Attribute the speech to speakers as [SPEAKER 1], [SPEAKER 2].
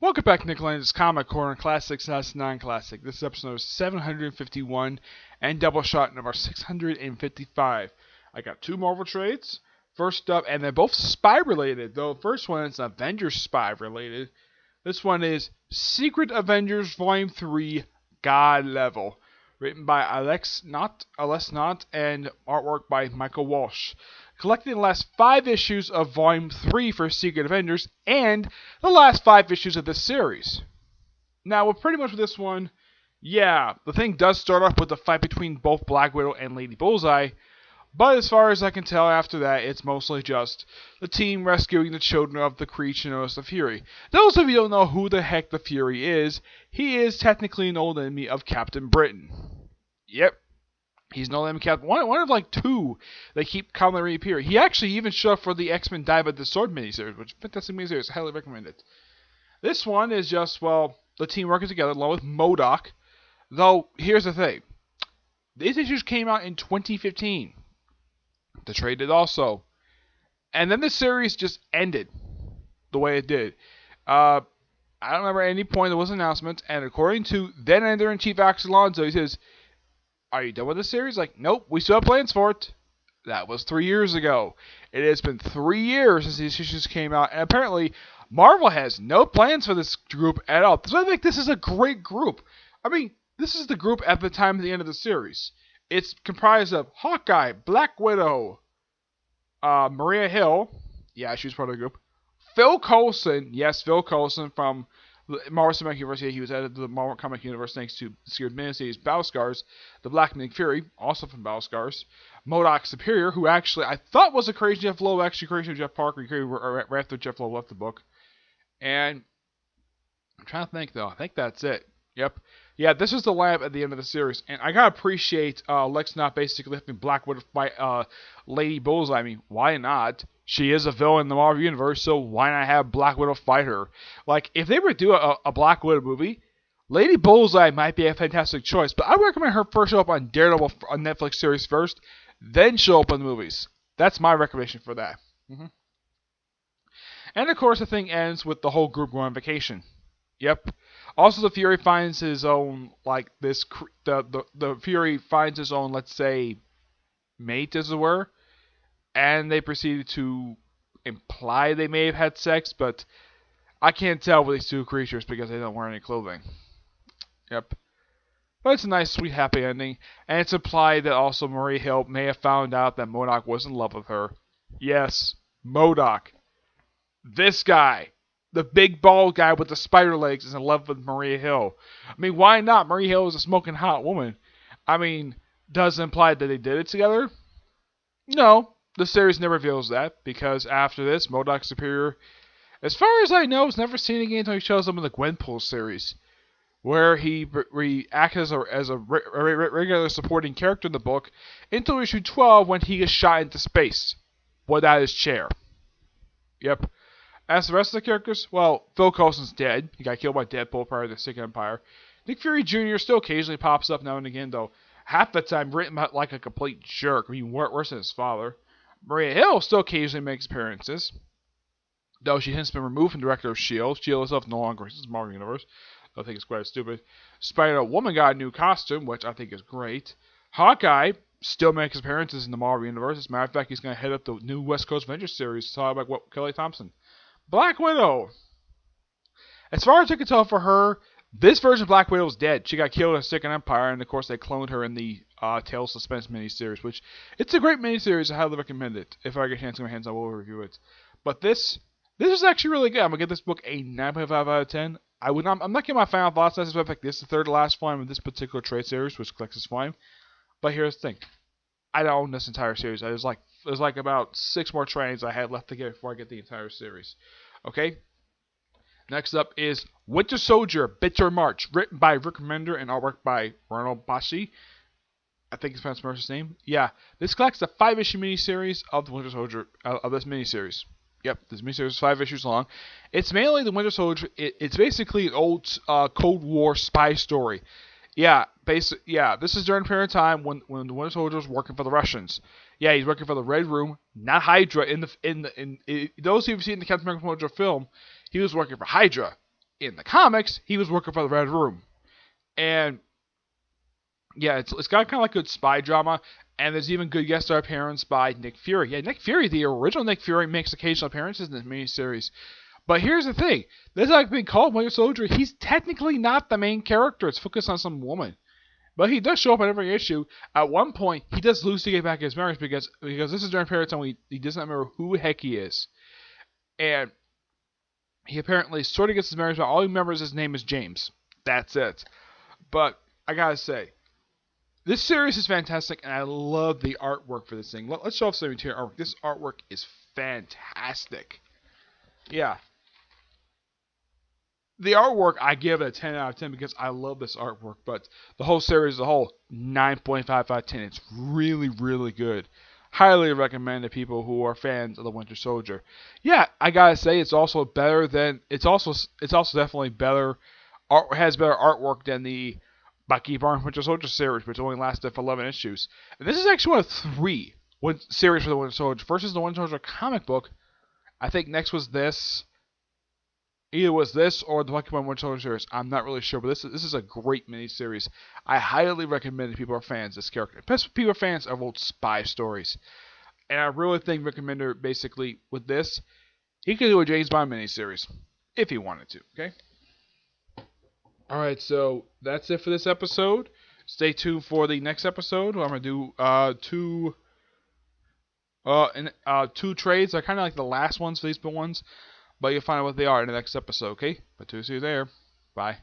[SPEAKER 1] Welcome back to Nick Lenz's Comic Corner Classics vs. Non-Classic. This is episode 751 and Doubleshot number 655. I got two Marvel trades. First up, and they're both spy related, though the first one is Avengers spy related. This one is Secret Avengers Volume 3 God Level, written by Alex Knott, and artwork by Michael Walsh. Collecting the last 5 issues of Volume 3 for Secret Avengers, and the last 5 issues of this series. Now, with pretty much with this one, yeah, the thing does start off with a fight between both Black Widow and Lady Bullseye, but as far as I can tell after that, it's mostly just the team rescuing the children of the creature known as the Fury. Those of you who don't know who the heck the Fury is, he is technically an old enemy of Captain Britain. Yep. He's no enemy Captain. One of like 2 that keep commonly reappear. He actually even showed up for the X-Men Die by the Sword miniseries, which is a fantastic miniseries. I highly recommend it. This one is just, well, the team working together along with M.O.D.O.K. Though, here's the thing. These issues came out in 2015. The trade did also. And then the series just ended the way it did. I don't remember at any point there was an announcement, and according to then Editor-in-Chief Axel Alonso, he says, "Are you done with the series?" Like, nope, we still have plans for it. That was 3 years ago. It has been 3 years since these issues came out, and apparently Marvel has no plans for this group at all. So I think this is a great group. I mean, this is the group at the time of the end of the series. It's comprised of Hawkeye, Black Widow, Maria Hill, yeah, she was part of the group, Phil Coulson, yes, Phil Coulson from Marvel Cinematic Universe. He was added to the Marvel Comic Universe thanks to the series miniseries Battle Scars, the Black Nick Fury, also from Battle Scars, M.O.D.O.K Superior, who actually I thought was a crazy Jeff Lowe, actually crazy Jeff Parker, right after Jeff Lowe left the book. And I'm trying to think though, I think that's it. Yep. Yeah, this is the lab at the end of the series, and I gotta appreciate Lex not basically having Black Widow fight Lady Bullseye. I mean, why not? She is a villain in the Marvel Universe, so why not have Black Widow fight her? Like, if they were to do a Black Widow movie, Lady Bullseye might be a fantastic choice, but I recommend her first show up on Daredevil on Netflix series first, then show up in the movies. That's my recommendation for that. And of course, the thing ends with the whole group going on vacation. Yep. Also, the Fury finds his own, like, the Fury finds his own, let's say, mate, as it were, and they proceeded to imply they may have had sex, but I can't tell with these two creatures because they don't wear any clothing. Yep. But it's a nice, sweet, happy ending, and it's implied that also Maria Hill may have found out that M.O.D.O.K was in love with her. Yes, M.O.D.O.K. This guy. The big bald guy with the spider legs is in love with Maria Hill. I mean, why not? Maria Hill is a smoking hot woman. I mean, does it imply that they did it together? No, the series never reveals that, because after this, M.O.D.O.K Superior, as far as I know, is never seen again until he shows up in the Gwenpool series, where he acts as a regular supporting character in the book until issue 12 when he is shot into space without his chair. Yep. As the rest of the characters, well, Phil Coulson's dead. He got killed by Deadpool prior to the Second Empire. Nick Fury Jr. still occasionally pops up now and again, though half the time written like a complete jerk. I mean, worse than his father. Maria Hill still occasionally makes appearances, though she has been removed from director of S.H.I.E.L.D. S.H.I.E.L.D. itself no longer exists in the Marvel Universe. I think it's quite stupid. Spider-Womn got a new costume, which I think is great. Hawkeye still makes appearances in the Marvel Universe. As a matter of fact, he's going to head up the new West Coast Avengers series to talk about Kelly Thompson. Black Widow. As far as I can tell for her, this version of Black Widow is dead. She got killed in the Second Empire, and of course they cloned her in the Tales of Suspense miniseries, which it's a great miniseries. I highly recommend it. If I get a chance to get my hands on, I will review it. But this is actually really good. I'm gonna give this book a 9.5 out of 10. I'm not giving my final thoughts on this. In fact, this is the third to last volume of this particular trade series, which collects this volume. But here's the thing: I don't own this entire series. There's like about 6 more trades I had left to get before I get the entire series. Okay? Next up is Winter Soldier, Bitter March, written by Rick Remender and artwork by Ronald Bashi. I think it's pronounced his name. Yeah. This collects the 5-issue miniseries of the Winter Soldier, of this miniseries. Yep, this miniseries is 5 issues long. It's mainly the Winter Soldier. It's basically an old Cold War spy story. Yeah, this is during a period of time when the Winter Soldier was working for the Russians. Yeah, he's working for the Red Room, not Hydra. Those who've seen the Captain America film, he was working for Hydra. in the comics, he was working for the Red Room. And yeah, it's got kind of like good spy drama, and there's even good guest star appearance by Nick Fury. Yeah, Nick Fury, the original Nick Fury, makes occasional appearances in this miniseries. But here's the thing: this like being called Winter Soldier, he's technically not the main character. It's focused on some woman, but he does show up in every issue. At one point, he does lose to get back his memories because this is during a period of time when he doesn't remember who the heck he is, and he apparently sort of gets his memories, but all he remembers his name is James. That's it. But I gotta say, this series is fantastic, and I love the artwork for this thing. Let's show off some material artwork. This artwork is fantastic. Yeah. The artwork, I give it a 10 out of 10 because I love this artwork, but the whole series as a whole, 9.5 out of 10. It's really, really good. Highly recommend to people who are fans of the Winter Soldier. Yeah, I gotta say, it's also better than, it's also definitely better, has better artwork than the Bucky Barnes Winter Soldier series, which only lasted for 11 issues. And this is actually one of 3 series for the Winter Soldier. First is the Winter Soldier comic book. I think next was this. Either was this or the Bucky Barnes Winter Soldier series. I'm not really sure, but this is a great miniseries. I highly recommend if people are fans of this character. Especially people are fans of old spy stories. And I really think Recommender, basically, with this, he could do a James Bond miniseries. If he wanted to, okay? Alright, so that's it for this episode. Stay tuned for the next episode where I'm going to do two trades. They're kind of like the last ones for these ones, but you'll find out what they are in the next episode, okay? But to see you there. Bye.